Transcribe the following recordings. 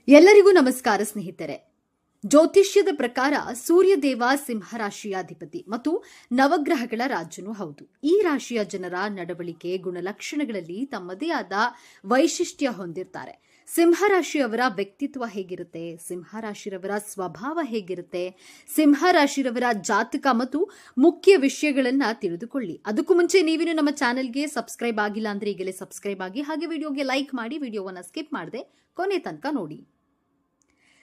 ಎಲ್ಲರಿಗೂ ನಮಸ್ಕಾರ ಸ್ನೇಹಿತರೆ. ಜ್ಯೋತಿಷ್ಯದ ಪ್ರಕಾರ ಸೂರ್ಯದೇವ ಸಿಂಹರಾಶಿಯ ಅಧಿಪತಿ ಮತ್ತು ನವಗ್ರಹಗಳ ರಾಜನೂ ಹೌದು. ಈ ರಾಶಿಯ ಜನರ ನಡವಳಿಕೆ ಗುಣಲಕ್ಷಣಗಳಲ್ಲಿ ತಮ್ಮದೇ ಆದ ವೈಶಿಷ್ಟ್ಯ ಹೊಂದಿರ್ತಾರೆ. ಸಿಂಹರಾಶಿಯವರ ವ್ಯಕ್ತಿತ್ವ ಹೇಗಿರುತ್ತೆ, ಸಿಂಹರಾಶಿರವರ ಸ್ವಭಾವ ಹೇಗಿರುತ್ತೆ, ಸಿಂಹರಾಶಿರವರ ಜಾತಕ ಮತ್ತು ಮುಖ್ಯ ವಿಷಯಗಳನ್ನ ತಿಳಿದುಕೊಳ್ಳಿ. ಅದಕ್ಕೂ ಮುಂಚೆ ನೀವಿನ್ನು ನಮ್ಮ ಚಾನೆಲ್ಗೆ ಸಬ್ಸ್ಕ್ರೈಬ್ ಆಗಿಲ್ಲ ಅಂದ್ರೆ ಈಗಲೇ ಸಬ್ಸ್ಕ್ರೈಬ್ ಆಗಿ, ಹಾಗೆ ವಿಡಿಯೋಗೆ ಲೈಕ್ ಮಾಡಿ, ವಿಡಿಯೋವನ್ನ ಸ್ಕಿಪ್ ಮಾಡದೆ ಕೊನೆ ತನಕ ನೋಡಿ.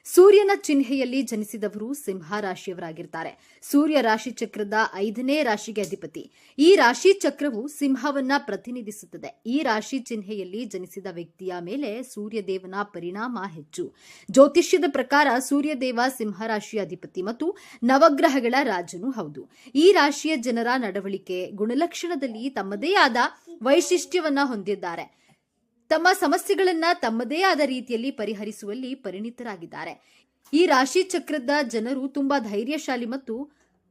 ಸೂರ್ಯನ ಚಿಹ್ನೆಯಲ್ಲಿ ಜನಿಸಿದವರು ಸಿಂಹ ರಾಶಿಯವರಾಗಿರ್ತಾರೆ. ಸೂರ್ಯ ರಾಶಿ ಚಕ್ರದ 5ನೇ ರಾಶಿಗೆ ಅಧಿಪತಿ. ಈ ರಾಶಿ ಚಕ್ರವು ಸಿಂಹವನ್ನ ಪ್ರತಿನಿಧಿಸುತ್ತದೆ. ಈ ರಾಶಿ ಚಿಹ್ನೆಯಲ್ಲಿ ಜನಿಸಿದ ವ್ಯಕ್ತಿಯ ಮೇಲೆ ಸೂರ್ಯದೇವನ ಪರಿಣಾಮ ಹೆಚ್ಚು. ಜ್ಯೋತಿಷ್ಯದ ಪ್ರಕಾರ ಸೂರ್ಯದೇವ ಸಿಂಹರಾಶಿಯ ಅಧಿಪತಿ ಮತ್ತು ನವಗ್ರಹಗಳ ರಾಜನೂ ಹೌದು. ಈ ರಾಶಿಯ ಜನರ ನಡವಳಿಕೆ ಗುಣಲಕ್ಷಣದಲ್ಲಿ ತಮ್ಮದೇ ಆದ ವೈಶಿಷ್ಟ್ಯವನ್ನ ಹೊಂದಿದ್ದಾರೆ. ತಮ್ಮ ಸಮಸ್ಯೆಗಳನ್ನ ತಮ್ಮದೇ ಆದ ರೀತಿಯಲ್ಲಿ ಪರಿಹರಿಸುವಲ್ಲಿ ಪರಿಣಿತರಾಗಿದ್ದಾರೆ. ಈ ರಾಶಿ ಚಕ್ರದ ಜನರು ತುಂಬಾ ಧೈರ್ಯಶಾಲಿ ಮತ್ತು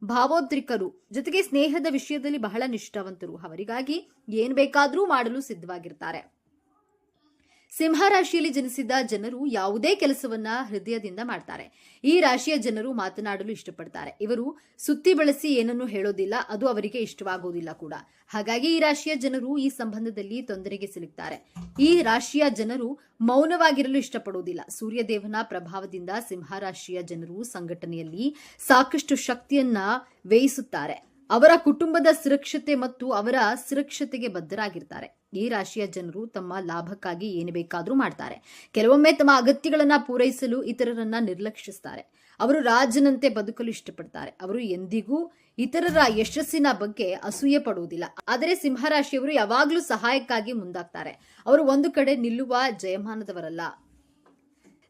ಭಾವೋದ್ರಿಕರು, ಜೊತೆಗೆ ಸ್ನೇಹದ ವಿಷಯದಲ್ಲಿ ಬಹಳ ನಿಷ್ಠಾವಂತರು. ಅವರಿಗಾಗಿ ಏನ್ ಬೇಕಾದ್ರೂ ಮಾಡಲು ಸಿದ್ಧವಾಗಿರ್ತಾರೆ. ಸಿಂಹರಾಶಿಯಲ್ಲಿ ಜನಿಸಿದ ಜನರು ಯಾವುದೇ ಕೆಲಸವನ್ನ ಹೃದಯದಿಂದ ಮಾಡ್ತಾರೆ. ಈ ರಾಶಿಯ ಜನರು ಮಾತನಾಡಲು ಇಷ್ಟಪಡ್ತಾರೆ. ಇವರು ಸುತ್ತಿ ಬಳಸಿ ಏನನ್ನು ಹೇಳೋದಿಲ್ಲ, ಅದು ಅವರಿಗೆ ಇಷ್ಟವಾಗುವುದಿಲ್ಲ ಕೂಡ. ಹಾಗಾಗಿ ಈ ರಾಶಿಯ ಜನರು ಈ ಸಂಬಂಧದಲ್ಲಿ ತೊಂದರೆಗೆ ಸಿಲುಕ್ತಾರೆ. ಈ ರಾಶಿಯ ಜನರು ಮೌನವಾಗಿರಲು ಇಷ್ಟಪಡುವುದಿಲ್ಲ. ಸೂರ್ಯದೇವನ ಪ್ರಭಾವದಿಂದ ಸಿಂಹರಾಶಿಯ ಜನರು ಸಂಘಟನೆಯಲ್ಲಿ ಸಾಕಷ್ಟು ಶಕ್ತಿಯನ್ನ ವ್ಯಯಿಸುತ್ತಾರೆ. ಅವರ ಕುಟುಂಬದ ಸುರಕ್ಷತೆ ಮತ್ತು ಅವರ ಸುರಕ್ಷತೆಗೆ ಬದ್ಧರಾಗಿರ್ತಾರೆ. ಈ ರಾಶಿಯ ಜನರು ತಮ್ಮ ಲಾಭಕ್ಕಾಗಿ ಏನು ಬೇಕಾದರೂ ಮಾಡ್ತಾರೆ. ಕೆಲವೊಮ್ಮೆ ತಮ್ಮ ಅಗತ್ಯಗಳನ್ನ ಪೂರೈಸಲು ಇತರರನ್ನ ನಿರ್ಲಕ್ಷಿಸ್ತಾರೆ. ಅವರು ರಾಜನಂತೆ ಬದುಕಲು ಇಷ್ಟಪಡ್ತಾರೆ. ಅವರು ಎಂದಿಗೂ ಇತರರ ಯಶಸ್ಸಿನ ಬಗ್ಗೆ ಅಸೂಯೆ ಪಡುವುದಿಲ್ಲ. ಆದರೆ ಸಿಂಹರಾಶಿಯವರು ಯಾವಾಗಲೂ ಸಹಾಯಕ್ಕಾಗಿ ಮುಂದಾಗ್ತಾರೆ. ಅವರು ಒಂದು ಕಡೆ ನಿಲ್ಲುವ ಜಯಮಾನದವರಲ್ಲ.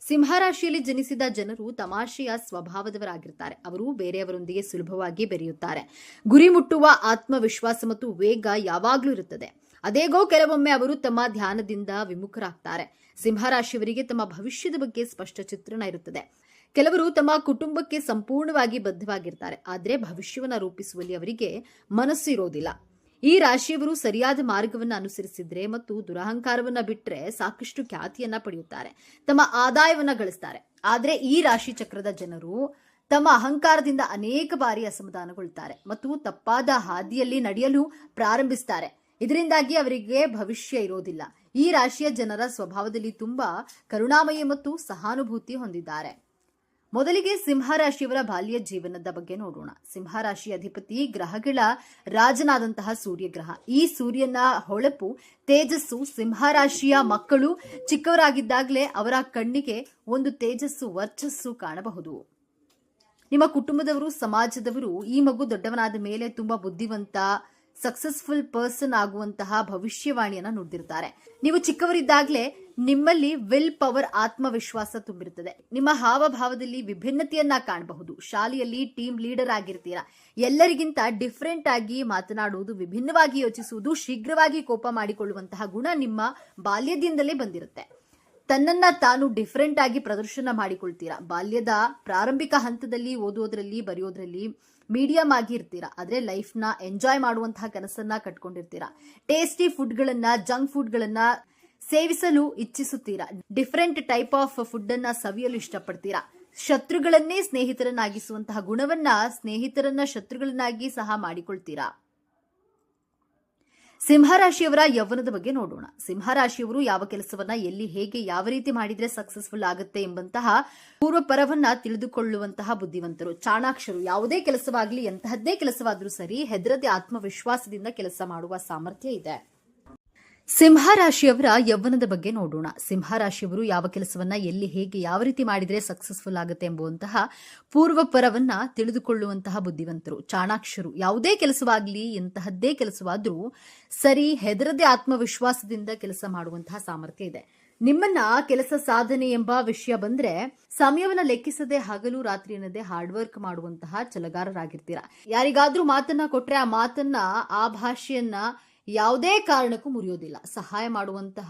ಸಿಂಹರಾಶಿಯಲ್ಲಿ ಜನಿಸಿದ ಜನರು ತಮಾಷೆಯ ಸ್ವಭಾವದವರಾಗಿರ್ತಾರೆ. ಅವರು ಬೇರೆಯವರೊಂದಿಗೆ ಸುಲಭವಾಗಿ ಬೆರೆಯುತ್ತಾರೆ. ಗುರಿ ಮುಟ್ಟುವ ಆತ್ಮವಿಶ್ವಾಸ ಮತ್ತು ವೇಗ ಯಾವಾಗಲೂ ಇರುತ್ತದೆ. ಅದೇಗೋ ಕೆಲವೊಮ್ಮೆ ಅವರು ತಮ್ಮ ಧ್ಯಾನದಿಂದ ವಿಮುಖರಾಗ್ತಾರೆ. ಸಿಂಹರಾಶಿಯವರಿಗೆ ತಮ್ಮ ಭವಿಷ್ಯದ ಬಗ್ಗೆ ಸ್ಪಷ್ಟ ಚಿತ್ರಣ ಇರುತ್ತದೆ. ಕೆಲವರು ತಮ್ಮ ಕುಟುಂಬಕ್ಕೆ ಸಂಪೂರ್ಣವಾಗಿ ಬದ್ಧವಾಗಿರ್ತಾರೆ, ಆದರೆ ಭವಿಷ್ಯವನ್ನ ರೂಪಿಸುವಲ್ಲಿ ಅವರಿಗೆ ಮನಸ್ಸು ಇರೋದಿಲ್ಲ. ಈ ರಾಶಿಯವರು ಸರಿಯಾದ ಮಾರ್ಗವನ್ನು ಅನುಸರಿಸಿದ್ರೆ ಮತ್ತು ದುರಹಂಕಾರವನ್ನ ಬಿಟ್ರೆ ಸಾಕಷ್ಟು ಖ್ಯಾತಿಯನ್ನ ಪಡೆಯುತ್ತಾರೆ, ತಮ್ಮ ಆದಾಯವನ್ನ ಗಳಿಸ್ತಾರೆ. ಆದರೆ ಈ ರಾಶಿ ಚಕ್ರದ ಜನರು ತಮ್ಮ ಅಹಂಕಾರದಿಂದ ಅನೇಕ ಬಾರಿ ಅಸಮಾಧಾನಗೊಳ್ಳುತ್ತಾರೆ ಮತ್ತು ತಪ್ಪಾದ ಹಾದಿಯಲ್ಲಿ ನಡೆಯಲು ಪ್ರಾರಂಭಿಸುತ್ತಾರೆ. ಇದರಿಂದಾಗಿ ಅವರಿಗೆ ಭವಿಷ್ಯ ಇರೋದಿಲ್ಲ. ಈ ರಾಶಿಯ ಜನರ ಸ್ವಭಾವದಲ್ಲಿ ತುಂಬಾ ಕರುಣಾಮಯಿ ಮತ್ತು ಸಹಾನುಭೂತಿ ಹೊಂದಿದ್ದಾರೆ. ಮೊದಲಿಗೆ ಸಿಂಹರಾಶಿಯವರ ಬಾಲ್ಯ ಜೀವನದ ಬಗ್ಗೆ ನೋಡೋಣ. ಸಿಂಹರಾಶಿ ಅಧಿಪತಿ ಗ್ರಹಗಳ ರಾಜನಾದಂತಹ ಸೂರ್ಯಗ್ರಹ. ಈ ಸೂರ್ಯನ ಹೊಳಪು, ತೇಜಸ್ಸು ಸಿಂಹರಾಶಿಯ ಮಕ್ಕಳು ಚಿಕ್ಕವರಾಗಿದ್ದಾಗಲೇ ಅವರ ಕಣ್ಣಿಗೆ ಒಂದು ತೇಜಸ್ಸು, ವರ್ಚಸ್ಸು ಕಾಣಬಹುದು. ನಿಮ್ಮ ಕುಟುಂಬದವರು, ಸಮಾಜದವರು ಈ ಮಗು ದೊಡ್ಡವನಾದ ಮೇಲೆ ತುಂಬಾ ಬುದ್ಧಿವಂತ, ಸಕ್ಸಸ್ಫುಲ್ ಪರ್ಸನ್ ಆಗುವಂತಹ ಭವಿಷ್ಯವಾಣಿಯನ್ನ ನುಡಿದಿರ್ತಾರೆ. ನೀವು ಚಿಕ್ಕವರಿದ್ದಾಗಲೇ ನಿಮ್ಮಲ್ಲಿ ವಿಲ್ ಪವರ್, ಆತ್ಮವಿಶ್ವಾಸ ತುಂಬಿರುತ್ತದೆ. ನಿಮ್ಮ ಹಾವಭಾವದಲ್ಲಿ ವಿಭಿನ್ನತೆಯನ್ನ ಕಾಣಬಹುದು. ಶಾಲೆಯಲ್ಲಿ ಟೀಮ್ ಲೀಡರ್ ಆಗಿರ್ತೀರಾ. ಎಲ್ಲರಿಗಿಂತ ಡಿಫರೆಂಟ್ ಆಗಿ ಮಾತನಾಡುವುದು, ವಿಭಿನ್ನವಾಗಿ ಯೋಚಿಸುವುದು, ಶೀಘ್ರವಾಗಿ ಕೋಪ ಮಾಡಿಕೊಳ್ಳುವಂತಹ ಗುಣ ನಿಮ್ಮ ಬಾಲ್ಯದಿಂದಲೇ ಬಂದಿರುತ್ತೆ. ತನ್ನನ್ನ ತಾನು ಡಿಫರೆಂಟ್ ಆಗಿ ಪ್ರದರ್ಶನ ಮಾಡಿಕೊಳ್ತೀರಾ. ಬಾಲ್ಯದ ಪ್ರಾರಂಭಿಕ ಹಂತದಲ್ಲಿ ಓದೋದ್ರಲ್ಲಿ, ಬರೆಯೋದ್ರಲ್ಲಿ ಮೀಡಿಯಂ ಆಗಿ ಇರ್ತೀರಾ. ಆದ್ರೆ ಲೈಫ್ ನ ಎಂಜಾಯ್ ಮಾಡುವಂತಹ ಕನಸನ್ನ ಕಟ್ಕೊಂಡಿರ್ತೀರಾ. ಟೇಸ್ಟಿ ಫುಡ್ಗಳನ್ನ, ಜಂಕ್ ಫುಡ್ಗಳನ್ನ ಸೇವಿಸಲು ಇಚ್ಛಿಸುತ್ತೀರಾ. ಡಿಫರೆಂಟ್ ಟೈಪ್ ಆಫ್ ಫುಡ್ ಅನ್ನ ಸವಿಯಲು ಇಷ್ಟಪಡ್ತೀರಾ. ಶತ್ರುಗಳನ್ನೇ ಸ್ನೇಹಿತರನ್ನಾಗಿಸುವಂತಹ ಗುಣವನ್ನ, ಸ್ನೇಹಿತರನ್ನ ಶತ್ರುಗಳನ್ನಾಗಿ ಸಹ ಮಾಡಿಕೊಳ್ತೀರಾ. ಸಿಂಹರಾಶಿಯವರ ಯೌವನದ ಬಗ್ಗೆ ನೋಡೋಣ. ಸಿಂಹರಾಶಿಯವರು ಯಾವ ಕೆಲಸವನ್ನ ಎಲ್ಲಿ, ಹೇಗೆ, ಯಾವ ರೀತಿ ಮಾಡಿದ್ರೆ ಸಕ್ಸಸ್ಫುಲ್ ಆಗುತ್ತೆ ಎಂಬಂತಹ ಪೂರ್ವಪರವನ್ನ ತಿಳಿದುಕೊಳ್ಳುವಂತಹ ಬುದ್ಧಿವಂತರು, ಚಾಣಾಕ್ಷರು. ಯಾವುದೇ ಕೆಲಸವಾಗಲಿ, ಎಂತಹದ್ದೇ ಕೆಲಸವಾದ್ರೂ ಸರಿ, ಹೆದರದೆ ಆತ್ಮವಿಶ್ವಾಸದಿಂದ ಕೆಲಸ ಮಾಡುವ ಸಾಮರ್ಥ್ಯ ಇದೆ. ಸಿಂಹರಾಶಿಯವರ ಯೌವನದ ಬಗ್ಗೆ ನೋಡೋಣ. ಸಿಂಹರಾಶಿಯವರು ಯಾವ ಕೆಲಸವನ್ನ ಎಲ್ಲಿ, ಹೇಗೆ, ಯಾವ ರೀತಿ ಮಾಡಿದ್ರೆ ಸಕ್ಸಸ್ಫುಲ್ ಆಗುತ್ತೆ ಎಂಬುವಂತಹ ಪೂರ್ವಪರವನ್ನ ತಿಳಿದುಕೊಳ್ಳುವಂತಹ ಬುದ್ಧಿವಂತರು, ಚಾಣಾಕ್ಷರು. ಯಾವುದೇ ಕೆಲಸವಾಗಲಿ, ಎಂತಹದ್ದೇ ಕೆಲಸವಾದ್ರೂ ಸರಿ, ಹೆದರದೆ ಆತ್ಮವಿಶ್ವಾಸದಿಂದ ಕೆಲಸ ಮಾಡುವಂತಹ ಸಾಮರ್ಥ್ಯ ಇದೆ. ನಿಮ್ಮನ್ನ ಕೆಲಸ ಸಾಧನೆ ಎಂಬ ವಿಷಯ ಬಂದ್ರೆ ಸಮಯವನ್ನ ಲೆಕ್ಕಿಸದೆ ಹಗಲು ರಾತ್ರಿ ಎನ್ನದೆ ಹಾರ್ಡ್ ವರ್ಕ್ ಮಾಡುವಂತಹ ಛಲಗಾರರಾಗಿರ್ತೀರಾ. ಯಾರಿಗಾದ್ರೂ ಮಾತನ್ನ ಕೊಟ್ರೆ ಆ ಮಾತನ್ನ, ಆ ಭಾಷೆಯನ್ನ ಯಾವುದೇ ಕಾರಣಕ್ಕೂ ಮುರಿಯೋದಿಲ್ಲ. ಸಹಾಯ ಮಾಡುವಂತಹ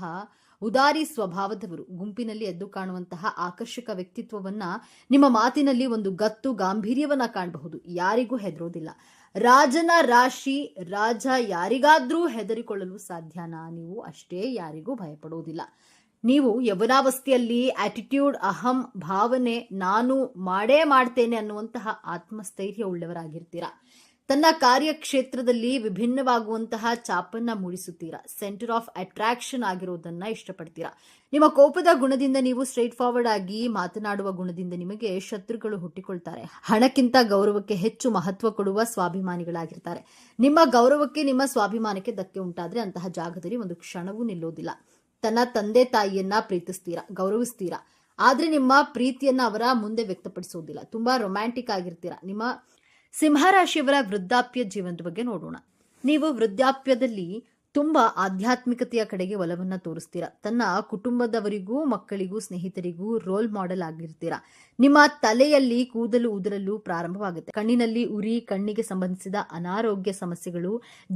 ಉದಾರಿ ಸ್ವಭಾವದವರು. ಗುಂಪಿನಲ್ಲಿ ಎದ್ದು ಕಾಣುವಂತಹ ಆಕರ್ಷಕ ವ್ಯಕ್ತಿತ್ವವನ್ನ, ನಿಮ್ಮ ಮಾತಿನಲ್ಲಿ ಒಂದು ಗತ್ತು, ಗಾಂಭೀರ್ಯವನ್ನ ಕಾಣಬಹುದು. ಯಾರಿಗೂ ಹೆದರೋದಿಲ್ಲ. ರಾಜನ ರಾಶಿ ರಾಜ ಯಾರಿಗಾದ್ರೂ ಹೆದರಿಕೊಳ್ಳಲು ಸಾಧ್ಯನಾ? ನೀವು ಅಷ್ಟೇ, ಯಾರಿಗೂ ಭಯಪಡುವುದಿಲ್ಲ. ನೀವು ಯೌವನಾವಸ್ಥೆಯಲ್ಲಿ ಆಟಿಟ್ಯೂಡ್, ಅಹಂ ಭಾವನೆ, ನಾನು ಮಾಡೇ ಮಾಡ್ತೇನೆ ಅನ್ನುವಂತಹ ಆತ್ಮಸ್ಥೈರ್ಯ ಉಳ್ಳವರಾಗಿರ್ತೀರಾ. ತನ್ನ ಕಾರ್ಯಕ್ಷೇತ್ರದಲ್ಲಿ ವಿಭಿನ್ನವಾಗುವಂತಹ ಚಾಪನ್ನ ಮೂಡಿಸುತ್ತೀರಾ. ಸೆಂಟರ್ ಆಫ್ ಅಟ್ರಾಕ್ಷನ್ ಆಗಿರೋದನ್ನ ಇಷ್ಟಪಡ್ತೀರಾ. ನಿಮ್ಮ ಕೋಪದ ಗುಣದಿಂದ, ನೀವು ಸ್ಟ್ರೈಟ್ ಫಾರ್ವರ್ಡ್ ಆಗಿ ಮಾತನಾಡುವ ಗುಣದಿಂದ ನಿಮಗೆ ಶತ್ರುಗಳು ಹುಟ್ಟಿಕೊಳ್ತಾರೆ. ಹಣಕ್ಕಿಂತ ಗೌರವಕ್ಕೆ ಹೆಚ್ಚು ಮಹತ್ವ ಕೊಡುವ ಸ್ವಾಭಿಮಾನಿಗಳಾಗಿರ್ತಾರೆ. ನಿಮ್ಮ ಗೌರವಕ್ಕೆ, ನಿಮ್ಮ ಸ್ವಾಭಿಮಾನಕ್ಕೆ ಧಕ್ಕೆ ಉಂಟಾದ್ರೆ ಅಂತಹ ಜಾಗದಲ್ಲಿ ಒಂದು ಕ್ಷಣವೂ ನಿಲ್ಲೋದಿಲ್ಲ. ತನ್ನ ತಂದೆ ತಾಯಿಯನ್ನ ಪ್ರೀತಿಸ್ತೀರಾ, ಗೌರವಿಸ್ತೀರಾ. ಆದ್ರೆ ನಿಮ್ಮ ಪ್ರೀತಿಯನ್ನ ಅವರ ಮುಂದೆ ವ್ಯಕ್ತಪಡಿಸೋದಿಲ್ಲ. ತುಂಬಾ ರೊಮ್ಯಾಂಟಿಕ್ ಆಗಿರ್ತೀರಾ. ನಿಮ್ಮ ಸಿಂಹರಾಶಿಯವರ ವೃದ್ಧಾಪ್ಯ ಜೀವನದ ಬಗ್ಗೆ ನೋಡೋಣ. ನೀವು ವೃದ್ಧಾಪ್ಯದಲ್ಲಿ ತುಂಬಾ ಆಧ್ಯಾತ್ಮಿಕತೆಯ ಕಡೆಗೆ ಒಲವನ್ನ ತೋರಿಸ್ತೀರಾ. ತನ್ನ ಕುಟುಂಬದವರಿಗೂ, ಮಕ್ಕಳಿಗೂ, ಸ್ನೇಹಿತರಿಗೂ ರೋಲ್ ಮಾಡೆಲ್ ಆಗಿರ್ತೀರಾ. ನಿಮ್ಮ ತಲೆಯಲ್ಲಿ ಕೂದಲು ಉದುರಲು ಪ್ರಾರಂಭವಾಗುತ್ತೆ. ಕಣ್ಣಿನಲ್ಲಿ ಉರಿ, ಕಣ್ಣಿಗೆ ಸಂಬಂಧಿಸಿದ ಅನಾರೋಗ್ಯ ಸಮಸ್ಯೆಗಳು,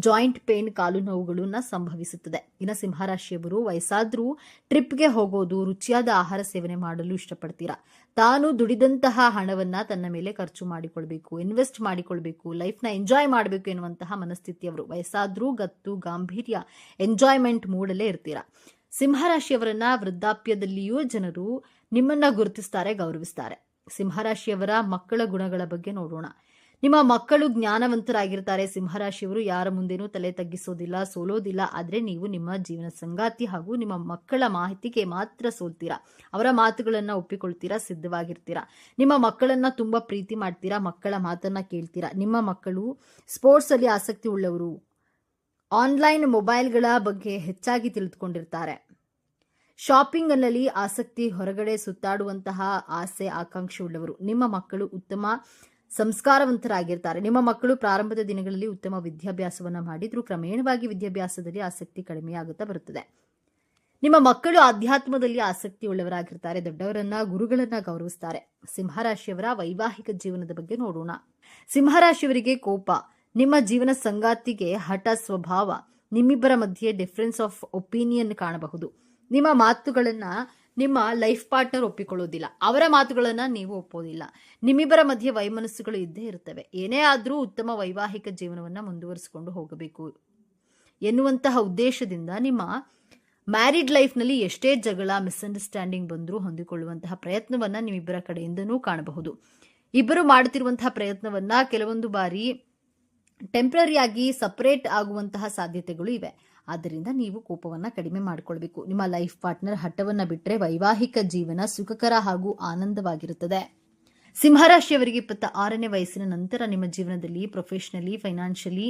ಜಾಯಿಂಟ್ ಪೇನ್, ಕಾಲು ನೋವುಗಳನ್ನ ಸಂಭವಿಸುತ್ತದೆ. ಇನ್ನು ಸಿಂಹರಾಶಿಯವರು ವಯಸ್ಸಾದ್ರೂ ಟ್ರಿಪ್ಗೆ ಹೋಗೋದು, ರುಚಿಯಾದ ಆಹಾರ ಸೇವನೆ ಮಾಡಲು ಇಷ್ಟಪಡ್ತೀರಾ. ತಾನು ದುಡಿದಂತಹ ಹಣವನ್ನ ತನ್ನ ಮೇಲೆ ಖರ್ಚು ಮಾಡಿಕೊಳ್ಬೇಕು, ಇನ್ವೆಸ್ಟ್ ಮಾಡಿಕೊಳ್ಬೇಕು, ಲೈಫ್ನ ಎಂಜಾಯ್ ಮಾಡಬೇಕು ಎನ್ನುವಂತಹ ಮನಸ್ಥಿತಿಯವರು. ವಯಸ್ಸಾದ್ರೂ ಗತ್ತು, ಗಾಂಭೀರ್ಯ, ಎಂಜಾಯ್ಮೆಂಟ್ ಮೂಡಲೇ ಇರ್ತೀರಾ. ಸಿಂಹರಾಶಿಯವರನ್ನ ವೃದ್ಧಾಪ್ಯದಲ್ಲಿಯೂ ಜನರು ನಿಮ್ಮನ್ನ ಗುರುತಿಸ್ತಾರೆ, ಗೌರವಿಸ್ತಾರೆ. ಸಿಂಹರಾಶಿಯವರ ಮಕ್ಕಳ ಗುಣಗಳ ಬಗ್ಗೆ ನೋಡೋಣ. ನಿಮ್ಮ ಮಕ್ಕಳು ಜ್ಞಾನವಂತರಾಗಿರ್ತಾರೆ. ಸಿಂಹರಾಶಿಯವರು ಯಾರ ಮುಂದೆನೂ ತಲೆ ತಗ್ಗಿಸೋದಿಲ್ಲ, ಸೋಲೋದಿಲ್ಲ. ಆದ್ರೆ ನೀವು ನಿಮ್ಮ ಜೀವನ ಸಂಗಾತಿ ಹಾಗೂ ನಿಮ್ಮ ಮಕ್ಕಳ ಮಾಹಿತಿಗೆ ಮಾತ್ರ ಸೋಲ್ತೀರಾ. ಅವರ ಮಾತುಗಳನ್ನ ಒಪ್ಪಿಕೊಳ್ತೀರಾ, ಸಿದ್ಧವಾಗಿರ್ತೀರಾ. ನಿಮ್ಮ ಮಕ್ಕಳನ್ನ ತುಂಬಾ ಪ್ರೀತಿ ಮಾಡ್ತೀರಾ, ಮಕ್ಕಳ ಮಾತನ್ನ ಕೇಳ್ತೀರಾ. ನಿಮ್ಮ ಮಕ್ಕಳು ಸ್ಪೋರ್ಟ್ಸ್ ಅಲ್ಲಿ ಆಸಕ್ತಿ ಉಳ್ಳವರು, ಆನ್ಲೈನ್ ಮೊಬೈಲ್ಗಳ ಬಗ್ಗೆ ಹೆಚ್ಚಾಗಿ ತಿಳಿದುಕೊಂಡಿರ್ತಾರೆ. ಶಾಪಿಂಗ್ ನಲ್ಲಿ ಆಸಕ್ತಿ, ಹೊರಗಡೆ ಸುತ್ತಾಡುವಂತಹ ಆಸೆ, ಆಕಾಂಕ್ಷೆ ಉಳ್ಳವರು. ನಿಮ್ಮ ಮಕ್ಕಳು ಉತ್ತಮ ಸಂಸ್ಕಾರವಂತರಾಗಿರ್ತಾರೆ. ನಿಮ್ಮ ಮಕ್ಕಳು ಪ್ರಾರಂಭದ ದಿನಗಳಲ್ಲಿ ಉತ್ತಮ ವಿದ್ಯಾಭ್ಯಾಸವನ್ನ ಮಾಡಿದ್ರು ಕ್ರಮೇಣವಾಗಿ ವಿದ್ಯಾಭ್ಯಾಸದಲ್ಲಿ ಆಸಕ್ತಿ ಕಡಿಮೆಯಾಗುತ್ತಾ ಬರುತ್ತದೆ. ನಿಮ್ಮ ಮಕ್ಕಳು ಆಧ್ಯಾತ್ಮದಲ್ಲಿ ಆಸಕ್ತಿ ಉಳ್ಳವರಾಗಿರ್ತಾರೆ. ದೊಡ್ಡವರನ್ನ, ಗುರುಗಳನ್ನ ಗೌರವಿಸ್ತಾರೆ. ಸಿಂಹರಾಶಿಯವರ ವೈವಾಹಿಕ ಜೀವನದ ಬಗ್ಗೆ ನೋಡೋಣ. ಸಿಂಹರಾಶಿಯವರಿಗೆ ಕೋಪ, ನಿಮ್ಮ ಜೀವನ ಸಂಗಾತಿಗೆ ಹಠ ಸ್ವಭಾವ, ನಿಮ್ಮಿಬ್ಬರ ಮಧ್ಯೆ ಡಿಫರೆನ್ಸ್ ಆಫ್ ಒಪಿನಿಯನ್ ಕಾಣಬಹುದು. ನಿಮ್ಮ ಮಾತುಗಳನ್ನ ನಿಮ್ಮ ಲೈಫ್ ಪಾರ್ಟ್ನರ್ ಒಪ್ಪಿಕೊಳ್ಳೋದಿಲ್ಲ, ಅವರ ಮಾತುಗಳನ್ನ ನೀವು ಒಪ್ಪೋದಿಲ್ಲ. ನಿಮ್ಮಿಬ್ಬರ ಮಧ್ಯೆ ವೈಮನಸ್ಸುಗಳು ಇದ್ದೇ ಇರುತ್ತವೆ. ಏನೇ ಆದ್ರೂ ಉತ್ತಮ ವೈವಾಹಿಕ ಜೀವನವನ್ನ ಮುಂದುವರಿಸಿಕೊಂಡು ಹೋಗಬೇಕು ಎನ್ನುವಂತಹ ಉದ್ದೇಶದಿಂದ ನಿಮ್ಮ ಮ್ಯಾರಿಡ್ ಲೈಫ್ನಲ್ಲಿ ಎಷ್ಟೇ ಜಗಳ, ಮಿಸ್ಅಂಡರ್ಸ್ಟ್ಯಾಂಡಿಂಗ್ ಬಂದರೂ ಹೊಂದಿಕೊಳ್ಳುವಂತಹ ಪ್ರಯತ್ನವನ್ನ ನಿಮ್ಮಿಬ್ಬರ ಕಡೆಯಿಂದನೂ ಕಾಣಬಹುದು. ಇಬ್ಬರು ಮಾಡುತ್ತಿರುವಂತಹ ಪ್ರಯತ್ನವನ್ನ ಕೆಲವೊಂದು ಬಾರಿ ಟೆಂಪ್ರರಿ ಆಗಿ ಸಪರೇಟ್ ಆಗುವಂತಹ ಸಾಧ್ಯತೆಗಳು ಇವೆ. ಆದ್ದರಿಂದ ನೀವು ಕೋಪವನ್ನ ಕಡಿಮೆ ಮಾಡಿಕೊಳ್ಬೇಕು. ನಿಮ್ಮ ಲೈಫ್ ಪಾರ್ಟ್ನರ್ ಹಠವನ್ನ ಬಿಟ್ಟರೆ ವೈವಾಹಿಕ ಜೀವನ ಸುಖಕರ ಹಾಗೂ ಆನಂದವಾಗಿರುತ್ತದೆ. ಸಿಂಹರಾಶಿಯವರಿಗೆ 26ನೇ ವಯಸ್ಸಿನ ನಂತರ ನಿಮ್ಮ ಜೀವನದಲ್ಲಿ ಪ್ರೊಫೆಷನಲಿ, ಫೈನಾನ್ಷಿಯಲಿ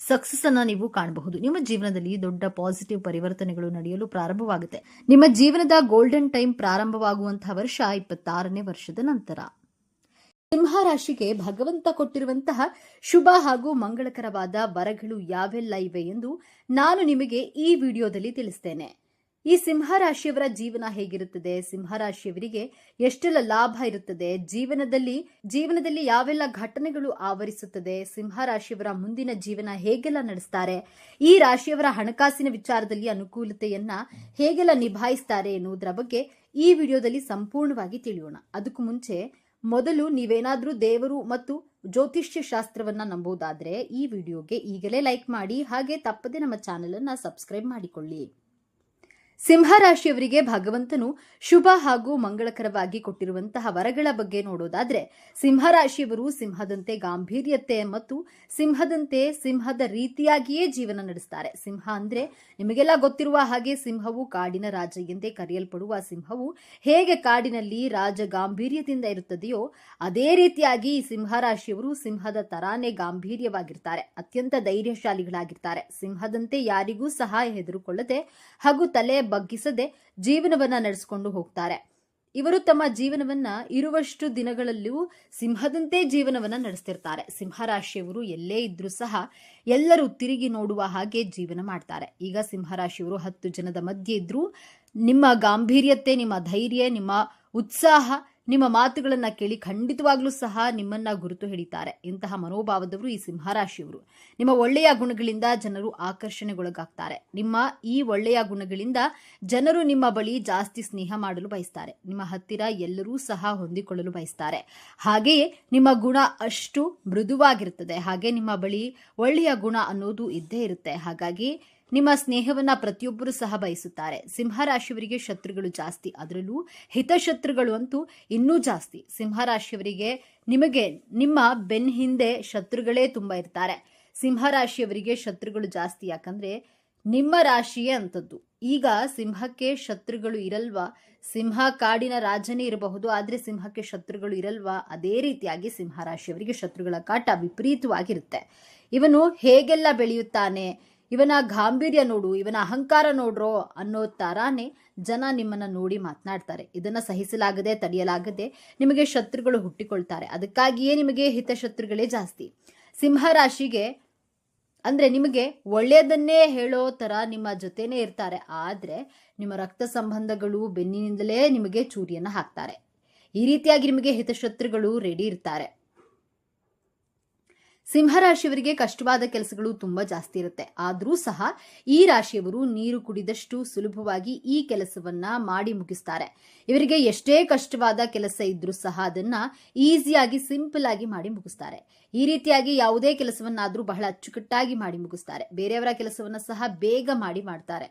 ಸಕ್ಸಸ್ ಅನ್ನ ನೀವು ಕಾಣಬಹುದು. ನಿಮ್ಮ ಜೀವನದಲ್ಲಿ ದೊಡ್ಡ ಪಾಸಿಟಿವ್ ಪರಿವರ್ತನೆಗಳು ನಡೆಯಲು ಪ್ರಾರಂಭವಾಗುತ್ತೆ. ನಿಮ್ಮ ಜೀವನದ ಗೋಲ್ಡನ್ ಟೈಮ್ ಪ್ರಾರಂಭವಾಗುವಂತಹ ವರ್ಷ 26ನೇ ವರ್ಷದ ನಂತರ. ಸಿಂಹರಾಶಿಗೆ ಭಗವಂತ ಕೊಟ್ಟಿರುವಂತಹ ಶುಭ ಹಾಗೂ ಮಂಗಳಕರವಾದ ವರಗಳು ಯಾವೆಲ್ಲ ಇವೆ ಎಂದು ನಾನು ನಿಮಗೆ ಈ ವಿಡಿಯೋದಲ್ಲಿ ತಿಳಿಸ್ತೇನೆ. ಈ ಸಿಂಹರಾಶಿಯವರ ಜೀವನ ಹೇಗಿರುತ್ತದೆ, ಸಿಂಹರಾಶಿಯವರಿಗೆ ಎಷ್ಟೆಲ್ಲ ಲಾಭ ಇರುತ್ತದೆ, ಜೀವನದಲ್ಲಿ ಯಾವೆಲ್ಲ ಘಟನೆಗಳು ಆವರಿಸುತ್ತದೆ, ಸಿಂಹರಾಶಿಯವರ ಮುಂದಿನ ಜೀವನ ಹೇಗೆಲ್ಲ ನಡೆಸ್ತಾರೆ, ಈ ರಾಶಿಯವರ ಹಣಕಾಸಿನ ವಿಚಾರದಲ್ಲಿ ಅನುಕೂಲತೆಯನ್ನ ಹೇಗೆಲ್ಲ ನಿಭಾಯಿಸ್ತಾರೆ ಎನ್ನುವುದರ ಬಗ್ಗೆ ಈ ವಿಡಿಯೋದಲ್ಲಿ ಸಂಪೂರ್ಣವಾಗಿ ತಿಳಿಯೋಣ. ಅದಕ್ಕೂ ಮುಂಚೆ ಮೊದಲು ನೀವೇನಾದ್ರೂ ದೇವರು ಮತ್ತು ಜ್ಯೋತಿಷ್ಯ ಶಾಸ್ತ್ರವನ್ನ ನಂಬೋದಾದ್ರೆ ಈ ವಿಡಿಯೋಗೆ ಈಗಲೇ ಲೈಕ್ ಮಾಡಿ, ಹಾಗೆ ತಪ್ಪದೆ ನಮ್ಮ ಚಾನೆಲ್ ಅನ್ನ ಸಬ್ಸ್ಕ್ರೈಬ್ ಮಾಡಿಕೊಳ್ಳಿ. ಸಿಂಹರಾಶಿಯವರಿಗೆ ಭಗವಂತನು ಶುಭ ಹಾಗೂ ಮಂಗಳಕರವಾಗಿ ಕೊಟ್ಟಿರುವಂತಹ ವರಗಳ ಬಗ್ಗೆ ನೋಡೋದಾದ್ರೆ, ಸಿಂಹರಾಶಿಯವರು ಸಿಂಹದಂತೆ ಗಾಂಭೀರ್ಯತೆ ಮತ್ತು ಸಿಂಹದ ರೀತಿಯಾಗಿಯೇ ಜೀವನ ನಡೆಸ್ತಾರೆ. ಸಿಂಹ ಅಂದ್ರೆ ನಿಮಗೆಲ್ಲ ಗೊತ್ತಿರುವ ಹಾಗೆ ಸಿಂಹವು ಕಾಡಿನ ರಾಜ ಎಂದೇ ಕರೆಯಲ್ಪಡುವ ಸಿಂಹವು ಹೇಗೆ ಕಾಡಿನಲ್ಲಿ ರಾಜ ಗಾಂಭೀರ್ಯದಿಂದ ಇರುತ್ತದೆಯೋ ಅದೇ ರೀತಿಯಾಗಿ ಈ ಸಿಂಹರಾಶಿಯವರು ಸಿಂಹದ ತರಾನೇ ಗಾಂಭೀರ್ಯವಾಗಿರ್ತಾರೆ. ಅತ್ಯಂತ ಧೈರ್ಯಶಾಲಿಗಳಾಗಿರ್ತಾರೆ. ಸಿಂಹದಂತೆ ಯಾರಿಗೂ ಸಹ ಹೆದರುಕೊಳ್ಳದೆ ಹಾಗೂ ತಲೆ ಬಗ್ಗಿಸದೆ ಜೀವನವನ್ನ ನಡೆಸಿಕೊಂಡು ಹೋಗ್ತಾರೆ. ಇವರು ತಮ್ಮ ಜೀವನವನ್ನ ಇರುವಷ್ಟು ದಿನಗಳಲ್ಲೂ ಸಿಂಹದಂತೆ ಜೀವನವನ್ನ ನಡೆಸ್ತಿರ್ತಾರೆ. ಸಿಂಹರಾಶಿಯವರು ಎಲ್ಲೇ ಇದ್ರೂ ಸಹ ಎಲ್ಲರೂ ತಿರುಗಿ ನೋಡುವ ಹಾಗೆ ಜೀವನ ಮಾಡ್ತಾರೆ. ಈಗ ಸಿಂಹರಾಶಿಯವರು 10 ಜನದ ಮಧ್ಯೆ ಇದ್ರೂ ನಿಮ್ಮ ಗಾಂಭೀರ್ಯತೆ, ನಿಮ್ಮ ಧೈರ್ಯ, ನಿಮ್ಮ ಉತ್ಸಾಹ, ನಿಮ್ಮ ಮಾತುಗಳನ್ನ ಕೇಳಿ ಖಂಡಿತವಾಗ್ಲೂ ಸಹ ನಿಮ್ಮನ್ನ ಗುರುತು ಹಿಡಿತಾರೆ. ಇಂತಹ ಮನೋಭಾವದವರು ಈ ಸಿಂಹರಾಶಿಯವರು. ನಿಮ್ಮ ಒಳ್ಳೆಯ ಗುಣಗಳಿಂದ ಜನರು ಆಕರ್ಷಣೆಗೊಳಗಾಗ್ತಾರೆ. ನಿಮ್ಮ ಈ ಒಳ್ಳೆಯ ಗುಣಗಳಿಂದ ಜನರು ನಿಮ್ಮ ಬಳಿ ಜಾಸ್ತಿ ಸ್ನೇಹ ಮಾಡಲು ಬಯಸ್ತಾರೆ. ನಿಮ್ಮ ಹತ್ತಿರ ಎಲ್ಲರೂ ಸಹ ಹೊಂದಿಕೊಳ್ಳಲು ಬಯಸ್ತಾರೆ. ಹಾಗೆಯೇ ನಿಮ್ಮ ಗುಣ ಅಷ್ಟು ಮೃದುವಾಗಿರುತ್ತದೆ. ಹಾಗೆ ನಿಮ್ಮ ಬಳಿ ಒಳ್ಳೆಯ ಗುಣ ಅನ್ನೋದು ಇದ್ದೇ ಇರುತ್ತೆ. ಹಾಗಾಗಿ ನಿಮ್ಮ ಸ್ನೇಹವನ್ನ ಪ್ರತಿಯೊಬ್ಬರು ಸಹ ಬಯಸುತ್ತಾರೆ. ಸಿಂಹರಾಶಿಯವರಿಗೆ ಶತ್ರುಗಳು ಜಾಸ್ತಿ, ಅದರಲ್ಲೂ ಹಿತಶತ್ರುಗಳು ಅಂತೂ ಇನ್ನೂ ಜಾಸ್ತಿ. ಸಿಂಹರಾಶಿಯವರಿಗೆ ನಿಮ್ಮ ಬೆನ್ ಹಿಂದೆ ಶತ್ರುಗಳೇ ತುಂಬಾ ಇರ್ತಾರೆ. ಸಿಂಹರಾಶಿಯವರಿಗೆ ಶತ್ರುಗಳು ಜಾಸ್ತಿ, ಯಾಕಂದ್ರೆ ನಿಮ್ಮ ರಾಶಿಯೇ ಅಂತದ್ದು. ಈಗ ಸಿಂಹಕ್ಕೆ ಶತ್ರುಗಳು ಇರಲ್ವಾ? ಸಿಂಹ ಕಾಡಿನ ರಾಜನೇ ಇರಬಹುದು, ಆದ್ರೆ ಸಿಂಹಕ್ಕೆ ಶತ್ರುಗಳು ಇರಲ್ವಾ? ಅದೇ ರೀತಿಯಾಗಿ ಸಿಂಹರಾಶಿಯವರಿಗೆ ಶತ್ರುಗಳ ಕಾಟ ವಿಪರೀತವಾಗಿರುತ್ತೆ. ಇವನು ಹೇಗೆಲ್ಲ ಬೆಳೆಯುತ್ತಾನೆ, ಇವನ ಗಾಂಭೀರ್ಯ ನೋಡು, ಇವನ ಅಹಂಕಾರ ನೋಡ್ರೋ ಅನ್ನೋ ತರಾನೇ ಜನ ನಿಮ್ಮನ್ನ ನೋಡಿ ಮಾತನಾಡ್ತಾರೆ. ಇದನ್ನ ಸಹಿಸಲಾಗದೆ, ತಡೆಯಲಾಗದೆ ನಿಮಗೆ ಶತ್ರುಗಳು ಹುಟ್ಟಿಕೊಳ್ತಾರೆ. ಅದಕ್ಕಾಗಿಯೇ ನಿಮಗೆ ಹಿತಶತ್ರುಗಳೇ ಜಾಸ್ತಿ. ಸಿಂಹರಾಶಿಗೆ ಅಂದ್ರೆ ನಿಮಗೆ ಒಳ್ಳೆಯದನ್ನೇ ಹೇಳೋ ತರ ನಿಮ್ಮ ಜೊತೆನೇ ಇರ್ತಾರೆ, ಆದ್ರೆ ನಿಮ್ಮ ರಕ್ತ ಸಂಬಂಧಗಳು ಬೆನ್ನಿನಿಂದಲೇ ನಿಮಗೆ ಚೂರಿಯನ್ನ ಹಾಕ್ತಾರೆ. ಈ ರೀತಿಯಾಗಿ ನಿಮಗೆ ಹಿತಶತ್ರುಗಳು ರೆಡಿ ಇರ್ತಾರೆ. ಸಿಂಹರಾಶಿಯವರಿಗೆ ಕಷ್ಟವಾದ ಕೆಲಸಗಳು ತುಂಬಾ ಜಾಸ್ತಿ ಇರುತ್ತೆ. ಆದ್ರೂ ಸಹ ಈ ರಾಶಿಯವರು ನೀರು ಕುಡಿದಷ್ಟು ಸುಲಭವಾಗಿ ಈ ಕೆಲಸವನ್ನ ಮಾಡಿ ಮುಗಿಸ್ತಾರೆ. ಇವರಿಗೆ ಎಷ್ಟೇ ಕಷ್ಟವಾದ ಕೆಲಸ ಇದ್ರೂ ಸಹ ಅದನ್ನ ಈಸಿಯಾಗಿ, ಸಿಂಪಲ್ ಆಗಿ ಮಾಡಿ ಮುಗಿಸ್ತಾರೆ. ಈ ರೀತಿಯಾಗಿ ಯಾವುದೇ ಕೆಲಸವನ್ನಾದ್ರೂ ಬಹಳ ಅಚ್ಚುಕಟ್ಟಾಗಿ ಮಾಡಿ ಮುಗಿಸ್ತಾರೆ. ಬೇರೆಯವರ ಕೆಲಸವನ್ನ ಸಹ ಬೇಗ ಮಾಡ್ತಾರೆ.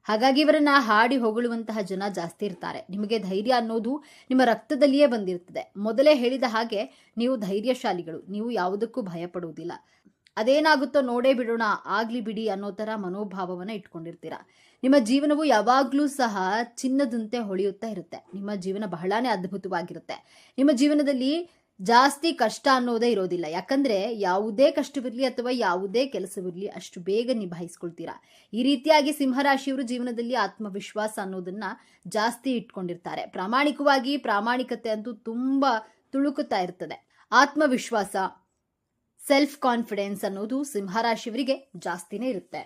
ಹಾಗಾಗಿ ಇವರನ್ನ ಹಾಡಿ ಹೊಗಳುವಂತಹ ಜನ ಜಾಸ್ತಿ ಇರ್ತಾರೆ. ನಿಮಗೆ ಧೈರ್ಯ ಅನ್ನೋದು ನಿಮ್ಮ ರಕ್ತದಲ್ಲಿಯೇ ಬಂದಿರ್ತದೆ. ಮೊದಲೇ ಹೇಳಿದ ಹಾಗೆ ನೀವು ಧೈರ್ಯಶಾಲಿಗಳು, ನೀವು ಯಾವುದಕ್ಕೂ ಭಯ ಪಡುವುದಿಲ್ಲ. ಅದೇನಾಗುತ್ತೋ ನೋಡೇ ಬಿಡೋಣ, ಆಗ್ಲಿ ಬಿಡಿ ಅನ್ನೋ ತರ ಮನೋಭಾವವನ್ನ ಇಟ್ಕೊಂಡಿರ್ತೀರಾ. ನಿಮ್ಮ ಜೀವನವು ಯಾವಾಗ್ಲೂ ಸಹ ಚಿನ್ನದಂತೆ ಹೊಳೆಯುತ್ತಾ ಇರುತ್ತೆ. ನಿಮ್ಮ ಜೀವನ ಬಹಳಾನೇ ಅದ್ಭುತವಾಗಿರುತ್ತೆ. ನಿಮ್ಮ ಜೀವನದಲ್ಲಿ ಜಾಸ್ತಿ ಕಷ್ಟ ಅನ್ನೋದೇ ಇರೋದಿಲ್ಲ. ಯಾಕಂದ್ರೆ ಯಾವುದೇ ಕಷ್ಟವಿರಲಿ ಅಥವಾ ಯಾವುದೇ ಕೆಲಸವಿರಲಿ ಅಷ್ಟು ಬೇಗ ನಿಭಾಯಿಸ್ಕೊಳ್ತೀರಾ. ಈ ರೀತಿಯಾಗಿ ಸಿಂಹರಾಶಿಯವರು ಜೀವನದಲ್ಲಿ ಆತ್ಮವಿಶ್ವಾಸ ಅನ್ನೋದನ್ನ ಜಾಸ್ತಿ ಇಟ್ಕೊಂಡಿರ್ತಾರೆ. ಪ್ರಾಮಾಣಿಕತೆ ಅಂತೂ ತುಂಬಾ ತುಳುಕುತ್ತಾ ಇರ್ತದೆ. ಆತ್ಮವಿಶ್ವಾಸ, ಸೆಲ್ಫ್ ಕಾನ್ಫಿಡೆನ್ಸ್ ಅನ್ನೋದು ಸಿಂಹರಾಶಿಯವರಿಗೆ ಜಾಸ್ತಿನೇ ಇರುತ್ತೆ.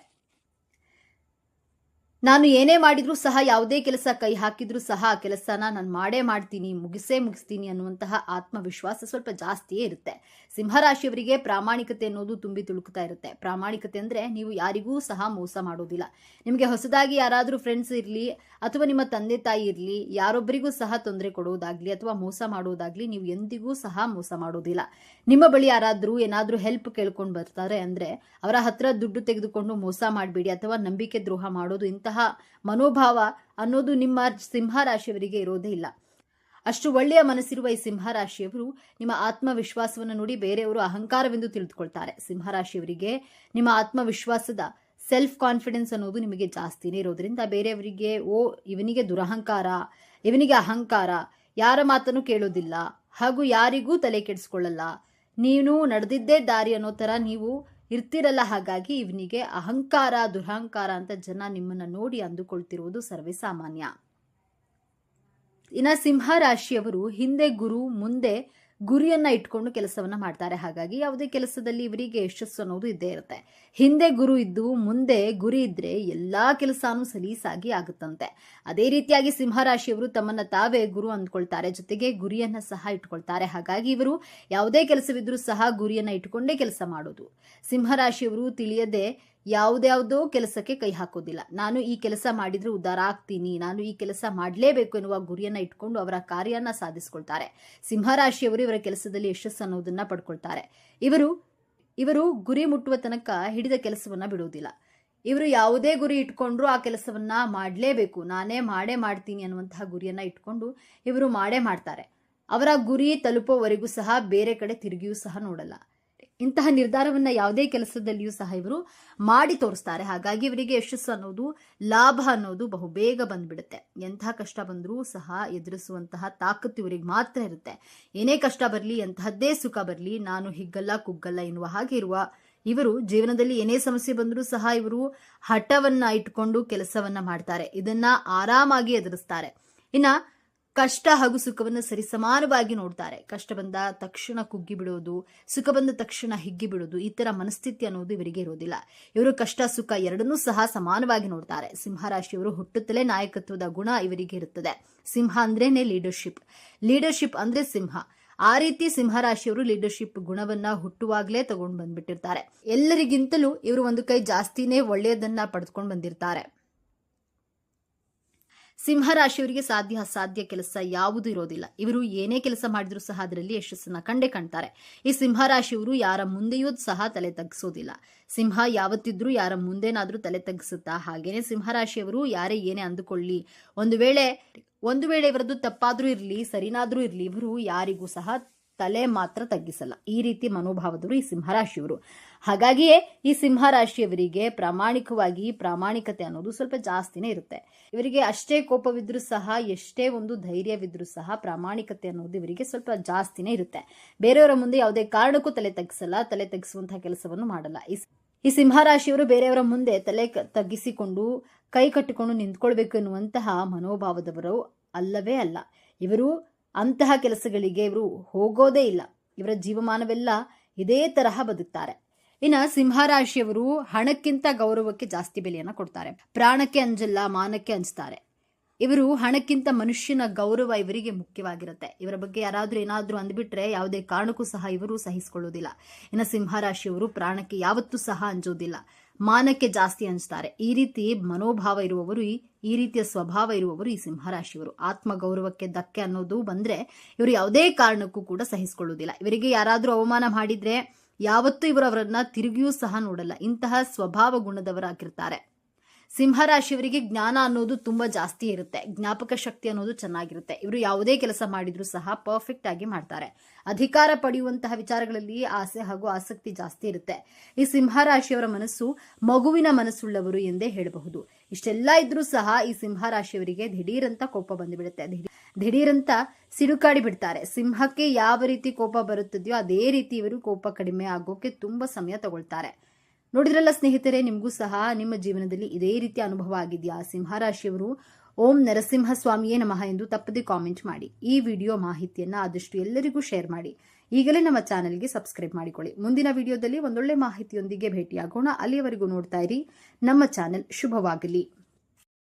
ನಾನು ಏನೇ ಮಾಡಿದ್ರೂ ಸಹ, ಯಾವುದೇ ಕೆಲಸ ಕೈ ಹಾಕಿದ್ರೂ ಸಹ ಆ ಕೆಲಸನ ನಾನು ಮಾಡ್ತೀನಿ, ಮುಗಿಸ್ತೀನಿ ಅನ್ನುವಂತಹ ಆತ್ಮವಿಶ್ವಾಸ ಸ್ವಲ್ಪ ಜಾಸ್ತಿಯೇ ಇರುತ್ತೆ. ಸಿಂಹರಾಶಿಯವರಿಗೆ ಪ್ರಾಮಾಣಿಕತೆ ಅನ್ನೋದು ತುಂಬಿ ತುಳುಕ್ತಾ ಇರುತ್ತೆ. ಪ್ರಾಮಾಣಿಕತೆ ಅಂದ್ರೆ ನೀವು ಯಾರಿಗೂ ಸಹ ಮೋಸ ಮಾಡೋದಿಲ್ಲ. ನಿಮಗೆ ಹೊಸದಾಗಿ ಯಾರಾದ್ರೂ ಫ್ರೆಂಡ್ಸ್ ಇರ್ಲಿ ಅಥವಾ ನಿಮ್ಮ ತಂದೆ ತಾಯಿ ಇರ್ಲಿ, ಯಾರೊಬ್ಬರಿಗೂ ಸಹ ತೊಂದರೆ ಕೊಡೋದಾಗ್ಲಿ ಅಥವಾ ಮೋಸ ಮಾಡೋದಾಗ್ಲಿ ನೀವು ಎಂದಿಗೂ ಸಹ ಮೋಸ ಮಾಡೋದಿಲ್ಲ. ನಿಮ್ಮ ಬಳಿ ಯಾರಾದ್ರೂ ಏನಾದ್ರೂ ಹೆಲ್ಪ್ ಕೇಳ್ಕೊಂಡು ಬರ್ತಾರೆ ಅಂದ್ರೆ ಅವರ ಹತ್ರ ದುಡ್ಡು ತೆಗೆದುಕೊಂಡು ಮೋಸ ಮಾಡಬೇಡಿ ಅಥವಾ ನಂಬಿಕೆ ದ್ರೋಹ ಮಾಡೋದು, ಇಂತಹ ಮನೋಭಾವ ಅನ್ನೋದು ನಿಮ್ಮ ಸಿಂಹರಾಶಿಯವರಿಗೆ ಇರೋದೇ ಇಲ್ಲ. ಅಷ್ಟು ಒಳ್ಳೆಯ ಮನಸ್ಸಿರುವ ಈ ಸಿಂಹರಾಶಿಯವರು ನಿಮ್ಮ ಆತ್ಮವಿಶ್ವಾಸವನ್ನು ನೋಡಿ ಬೇರೆಯವರು ಅಹಂಕಾರವೆಂದು ತಿಳಿದುಕೊಳ್ತಾರೆ. ಸಿಂಹರಾಶಿಯವರಿಗೆ ನಿಮ್ಮ ಆತ್ಮವಿಶ್ವಾಸದ ಸೆಲ್ಫ್ ಕಾನ್ಫಿಡೆನ್ಸ್ ಅನ್ನೋದು ನಿಮಗೆ ಜಾಸ್ತಿನೇ ಇರೋದ್ರಿಂದ ಬೇರೆಯವರಿಗೆ ಇವನಿಗೆ ದುರಹಂಕಾರ, ಇವನಿಗೆ ಅಹಂಕಾರ, ಯಾರ ಮಾತನ್ನು ಕೇಳೋದಿಲ್ಲ ಹಾಗೂ ಯಾರಿಗೂ ತಲೆ ಕೆಡಿಸ್ಕೊಳ್ಳಲ್ಲ, ನೀನು ನಡೆದಿದ್ದೇ ದಾರಿ ಅನ್ನೋ ತರ ನೀವು ಇರ್ತಿರಲ್ಲ. ಹಾಗಾಗಿ ಇವನಿಗೆ ಅಹಂಕಾರ, ದುರಹಂಕಾರ ಅಂತ ಜನ ನಿಮ್ಮನ್ನ ನೋಡಿ ಅಂದುಕೊಳ್ತಿರುವುದು ಸರ್ವೇ ಸಾಮಾನ್ಯ. ಇನ್ನ ಸಿಂಹರಾಶಿಯವರು ಹಿಂದೆ ಗುರು, ಮುಂದೆ ಗುರಿಯನ್ನ ಇಟ್ಕೊಂಡು ಕೆಲಸವನ್ನ ಮಾಡ್ತಾರೆ. ಹಾಗಾಗಿ ಯಾವುದೇ ಕೆಲಸದಲ್ಲಿ ಇವರಿಗೆ ಯಶಸ್ಸು ಅನ್ನೋದು ಇದ್ದೇ ಇರುತ್ತೆ. ಹಿಂದೆ ಗುರು ಇದ್ದು ಮುಂದೆ ಗುರಿ ಇದ್ರೆ ಎಲ್ಲಾ ಕೆಲಸನೂ ಸಲೀಸಾಗಿ ಆಗುತ್ತಂತೆ. ಅದೇ ರೀತಿಯಾಗಿ ಸಿಂಹರಾಶಿಯವರು ತಮ್ಮನ್ನ ತಾವೇ ಗುರು ಅಂದ್ಕೊಳ್ತಾರೆ, ಜೊತೆಗೆ ಗುರಿಯನ್ನ ಸಹ ಇಟ್ಕೊಳ್ತಾರೆ. ಹಾಗಾಗಿ ಇವರು ಯಾವುದೇ ಕೆಲಸವಿದ್ರೂ ಸಹ ಗುರಿಯನ್ನ ಇಟ್ಕೊಂಡೇ ಕೆಲಸ ಮಾಡೋದು. ಸಿಂಹರಾಶಿಯವರು ತಿಳಿಯದೆ ಯಾವುದ್ಯಾವುದೋ ಕೆಲಸಕ್ಕೆ ಕೈ ಹಾಕೋದಿಲ್ಲ. ನಾನು ಈ ಕೆಲಸ ಮಾಡಿದ್ರೆ ಉದ್ಧಾರ ಆಗ್ತೀನಿ, ನಾನು ಈ ಕೆಲಸ ಮಾಡಲೇಬೇಕು ಎನ್ನುವ ಗುರಿಯನ್ನ ಇಟ್ಕೊಂಡು ಅವರ ಕಾರ್ಯನ ಸಾಧಿಸ್ಕೊಳ್ತಾರೆ. ಸಿಂಹರಾಶಿಯವರು ಇವರ ಕೆಲಸದಲ್ಲಿ ಯಶಸ್ಸು ಅನ್ನೋದನ್ನ ಪಡ್ಕೊಳ್ತಾರೆ. ಇವರು ಗುರಿ ಮುಟ್ಟುವ ತನಕ ಹಿಡಿದ ಕೆಲಸವನ್ನ ಬಿಡುವುದಿಲ್ಲ. ಇವರು ಯಾವುದೇ ಗುರಿ ಇಟ್ಕೊಂಡ್ರು ಆ ಕೆಲಸವನ್ನ ಮಾಡಲೇಬೇಕು, ನಾನೇ ಮಾಡ್ತೀನಿ ಅನ್ನುವಂತಹ ಗುರಿಯನ್ನ ಇಟ್ಕೊಂಡು ಇವರು ಮಾಡ್ತಾರೆ. ಅವರ ಗುರಿ ತಲುಪೋವರೆಗೂ ಸಹ ಬೇರೆ ಕಡೆ ತಿರುಗಿಯೂ ಸಹ ನೋಡಲ್ಲ. ಇಂತಹ ನಿರ್ಧಾರವನ್ನ ಯಾವುದೇ ಕೆಲಸದಲ್ಲಿಯೂ ಸಹ ಇವರು ಮಾಡಿ ತೋರಿಸ್ತಾರೆ. ಹಾಗಾಗಿ ಇವರಿಗೆ ಯಶಸ್ಸು ಅನ್ನೋದು, ಲಾಭ ಅನ್ನೋದು ಬಹುಬೇಗ ಬಂದ್ಬಿಡುತ್ತೆ. ಎಂತಹ ಕಷ್ಟ ಬಂದರೂ ಸಹ ಎದುರಿಸುವಂತಹ ತಾಕತ್ತು ಇವರಿಗೆ ಮಾತ್ರ ಇರುತ್ತೆ. ಏನೇ ಕಷ್ಟ ಬರಲಿ, ಎಂತಹದ್ದೇ ಸುಖ ಬರಲಿ, ನಾನು ಹಿಗ್ಗಲ್ಲ ಕುಗ್ಗಲ್ಲ ಎನ್ನುವ ಹಾಗೆ ಇರುವ ಇವರು ಜೀವನದಲ್ಲಿ ಏನೇ ಸಮಸ್ಯೆ ಬಂದರೂ ಸಹ ಇವರು ಹಠವನ್ನ ಇಟ್ಕೊಂಡು ಕೆಲಸವನ್ನ ಮಾಡ್ತಾರೆ. ಇದನ್ನ ಆರಾಮಾಗಿ ಎದುರಿಸ್ತಾರೆ. ಇನ್ನ ಕಷ್ಟ ಹಾಗೂ ಸುಖವನ್ನು ಸರಿಸಮಾನವಾಗಿ ನೋಡ್ತಾರೆ. ಕಷ್ಟ ಬಂದ ತಕ್ಷಣ ಕುಗ್ಗಿ ಬಿಡೋದು, ಸುಖ ಬಂದ ತಕ್ಷಣ ಹಿಗ್ಗಿ ಬಿಡೋದು, ಈ ತರ ಮನಸ್ಥಿತಿ ಅನ್ನೋದು ಇವರಿಗೆ ಇರೋದಿಲ್ಲ. ಇವರು ಕಷ್ಟ ಸುಖ ಎರಡನ್ನೂ ಸಹ ಸಮಾನವಾಗಿ ನೋಡ್ತಾರೆ. ಸಿಂಹರಾಶಿಯವರು ಹುಟ್ಟುತ್ತಲೇ ನಾಯಕತ್ವದ ಗುಣ ಇವರಿಗೆ ಇರುತ್ತದೆ. ಸಿಂಹ ಅಂದ್ರೇನೆ ಲೀಡರ್ಶಿಪ್ ಅಂದ್ರೆ ಸಿಂಹ. ಆ ರೀತಿ ಸಿಂಹರಾಶಿಯವರು ಲೀಡರ್ಶಿಪ್ ಗುಣವನ್ನ ಹುಟ್ಟುವಾಗ್ಲೇ ತಗೊಂಡು ಬಂದ್ಬಿಟ್ಟಿರ್ತಾರೆ. ಎಲ್ಲರಿಗಿಂತಲೂ ಇವರು ಒಂದು ಕೈ ಜಾಸ್ತಿನೇ ಒಳ್ಳೆಯದನ್ನ ಪಡೆದುಕೊಂಡು ಬಂದಿರ್ತಾರೆ. ಸಿಂಹರಾಶಿಯವರಿಗೆ ಸಾಧ್ಯ ಅಸಾಧ್ಯ ಕೆಲಸ ಯಾವುದೂ ಇರೋದಿಲ್ಲ. ಇವರು ಏನೇ ಕೆಲಸ ಮಾಡಿದ್ರೂ ಸಹ ಅದರಲ್ಲಿ ಯಶಸ್ಸನ್ನ ಕಂಡೇ ಕಾಣ್ತಾರೆ. ಈ ಸಿಂಹರಾಶಿಯವರು ಯಾರ ಮುಂದೆಯೂ ಸಹ ತಲೆ ತಗ್ಗಿಸೋದಿಲ್ಲ. ಸಿಂಹ ಯಾವತ್ತಿದ್ರೂ ಯಾರ ಮುಂದೇನಾದ್ರೂ ತಲೆ ತಗ್ಗಿಸುತ್ತಾ. ಹಾಗೇನೆ ಸಿಂಹರಾಶಿಯವರು ಯಾರೇ ಏನೇ ಅಂದುಕೊಳ್ಳಿ, ಒಂದು ವೇಳೆ ಇವರದ್ದು ತಪ್ಪಾದ್ರೂ ಇರಲಿ, ಸರಿನಾದ್ರೂ ಇರಲಿ, ಇವರು ಯಾರಿಗೂ ಸಹ ತಲೆ ಮಾತ್ರ ತಗ್ಗಿಸಲ್ಲ. ಈ ರೀತಿ ಮನೋಭಾವದವರು ಈ ಸಿಂಹರಾಶಿಯವರು. ಹಾಗಾಗಿಯೇ ಈ ಸಿಂಹರಾಶಿಯವರಿಗೆ ಪ್ರಾಮಾಣಿಕತೆ ಅನ್ನೋದು ಸ್ವಲ್ಪ ಜಾಸ್ತಿನೇ ಇರುತ್ತೆ. ಇವರಿಗೆ ಅಷ್ಟೇ ಕೋಪವಿದ್ರೂ ಸಹ, ಎಷ್ಟೇ ಒಂದು ಧೈರ್ಯವಿದ್ರೂ ಸಹ ಪ್ರಾಮಾಣಿಕತೆ ಅನ್ನೋದು ಇವರಿಗೆ ಸ್ವಲ್ಪ ಜಾಸ್ತಿನೇ ಇರುತ್ತೆ. ಬೇರೆಯವರ ಮುಂದೆ ಯಾವುದೇ ಕಾರಣಕ್ಕೂ ತಲೆ ತಗ್ಗಿಸುವಂತಹ ಕೆಲಸವನ್ನು ಮಾಡಲ್ಲ. ಈ ಸಿಂಹರಾಶಿಯವರು ಬೇರೆಯವರ ಮುಂದೆ ತಲೆ ತಗ್ಗಿಸಿಕೊಂಡು ಕೈ ಕಟ್ಟಿಕೊಂಡು ನಿಂತ್ಕೊಳ್ಬೇಕು ಎನ್ನುವಂತಹ ಮನೋಭಾವದವರು ಅಲ್ಲವೇ ಅಲ್ಲ. ಇವರು ಅಂತಹ ಕೆಲಸಗಳಿಗೆ ಇವರು ಹೋಗೋದೇ ಇಲ್ಲ. ಇವರ ಜೀವಮಾನವೆಲ್ಲ ಇದೇ ತರಹ ಬದುಕ್ತಾರೆ. ಇನ್ನ ಸಿಂಹರಾಶಿಯವರು ಹಣಕ್ಕಿಂತ ಗೌರವಕ್ಕೆ ಜಾಸ್ತಿ ಬೆಲೆಯನ್ನ ಕೊಡ್ತಾರೆ. ಪ್ರಾಣಕ್ಕೆ ಅಂಜಲ್ಲ, ಮಾನಕ್ಕೆ ಅಂಜ್ತಾರೆ. ಇವರು ಹಣಕ್ಕಿಂತ ಮನುಷ್ಯನ ಗೌರವ ಇವರಿಗೆ ಮುಖ್ಯವಾಗಿರುತ್ತೆ. ಇವರ ಬಗ್ಗೆ ಯಾರಾದ್ರೂ ಏನಾದ್ರೂ ಅಂದ್ಬಿಟ್ರೆ ಯಾವುದೇ ಕಾರಣಕ್ಕೂ ಸಹ ಇವರು ಸಹಿಸಿಕೊಳ್ಳೋದಿಲ್ಲ. ಇನ್ನು ಸಿಂಹರಾಶಿಯವರು ಪ್ರಾಣಕ್ಕೆ ಯಾವತ್ತೂ ಸಹ ಅಂಜೋದಿಲ್ಲ, ಮಾನಕ್ಕೆ ಜಾಸ್ತಿ ಅಂಜ್ತಾರೆ. ಈ ರೀತಿ ಮನೋಭಾವ ಇರುವವರು, ಈ ರೀತಿಯ ಸ್ವಭಾವ ಇರುವವರು ಈ ಸಿಂಹರಾಶಿಯವರು. ಆತ್ಮಗೌರವಕ್ಕೆ ಧಕ್ಕೆ ಅನ್ನೋದು ಬಂದ್ರೆ ಇವರು ಯಾವುದೇ ಕಾರಣಕ್ಕೂ ಕೂಡ ಸಹಿಸಿಕೊಳ್ಳುವುದಿಲ್ಲ. ಇವರಿಗೆ ಯಾರಾದ್ರೂ ಅವಮಾನ ಮಾಡಿದ್ರೆ ಯಾವತ್ತೂ ಇವರು ಅವರನ್ನ ತಿರುಗಿಯೂ ಸಹ ನೋಡಲ್ಲ. ಇಂತಹ ಸ್ವಭಾವ ಗುಣದವರಾಗಿರ್ತಾರೆ. ಸಿಂಹರಾಶಿಯವರಿಗೆ ಜ್ಞಾನ ಅನ್ನೋದು ತುಂಬಾ ಜಾಸ್ತಿ ಇರುತ್ತೆ. ಜ್ಞಾಪಕ ಶಕ್ತಿ ಅನ್ನೋದು ಚೆನ್ನಾಗಿರುತ್ತೆ. ಇವರು ಯಾವುದೇ ಕೆಲಸ ಮಾಡಿದ್ರೂ ಸಹ ಪರ್ಫೆಕ್ಟ್ ಆಗಿ ಮಾಡ್ತಾರೆ. ಅಧಿಕಾರ ಪಡೆಯುವಂತಹ ವಿಚಾರಗಳಲ್ಲಿ ಆಸೆ ಹಾಗೂ ಆಸಕ್ತಿ ಜಾಸ್ತಿ ಇರುತ್ತೆ. ಈ ಸಿಂಹರಾಶಿಯವರ ಮನಸ್ಸು ಮಗುವಿನ ಮನಸ್ಸುಳ್ಳವರು ಎಂದೇ ಹೇಳಬಹುದು. ಇಷ್ಟೆಲ್ಲ ಇದ್ರೂ ಸಹ ಈ ಸಿಂಹರಾಶಿಯವರಿಗೆ ದಿಢೀರಂತ ಕೋಪ ಬಂದುಬಿಡುತ್ತೆ. ದಿಢೀರಂತ ಸಿಡುಕಾಡಿ ಬಿಡ್ತಾರೆ. ಸಿಂಹಕ್ಕೆ ಯಾವ ರೀತಿ ಕೋಪ ಬರುತ್ತದೆಯೋ ಅದೇ ರೀತಿ ಇವರು ಕೋಪ ಕಡಿಮೆ ಆಗೋಕೆ ತುಂಬಾ ಸಮಯ ತಗೊಳ್ತಾರೆ. ನೋಡಿದ್ರಲ್ಲ ಸ್ನೇಹಿತರೆ, ನಿಮಗೂ ಸಹ ನಿಮ್ಮ ಜೀವನದಲ್ಲಿ ಇದೇ ರೀತಿ ಅನುಭವ ಆಗಿದೆಯಾ? ಸಿಂಹರಾಶಿಯವರು ಓಂ ನರಸಿಂಹ ಸ್ವಾಮಿಯೇ ನಮಃ ಎಂದು ತಪ್ಪದೆ ಕಾಮೆಂಟ್ ಮಾಡಿ. ಈ ವಿಡಿಯೋ ಮಾಹಿತಿಯನ್ನ ಆದಷ್ಟು ಎಲ್ಲರಿಗೂ ಶೇರ್ ಮಾಡಿ. ಈಗಲೇ ನಮ್ಮ ಚಾನೆಲ್ಗೆ ಸಬ್ಸ್ಕ್ರೈಬ್ ಮಾಡಿಕೊಳ್ಳಿ. ಮುಂದಿನ ವಿಡಿಯೋದಲ್ಲಿ ಒಂದೊಳ್ಳೆ ಮಾಹಿತಿಯೊಂದಿಗೆ ಭೇಟಿಯಾಗೋಣ. ಅಲ್ಲಿಯವರೆಗೂ ನೋಡ್ತಾ ಇರಿ ನಮ್ಮ ಚಾನೆಲ್. ಶುಭವಾಗಲಿ.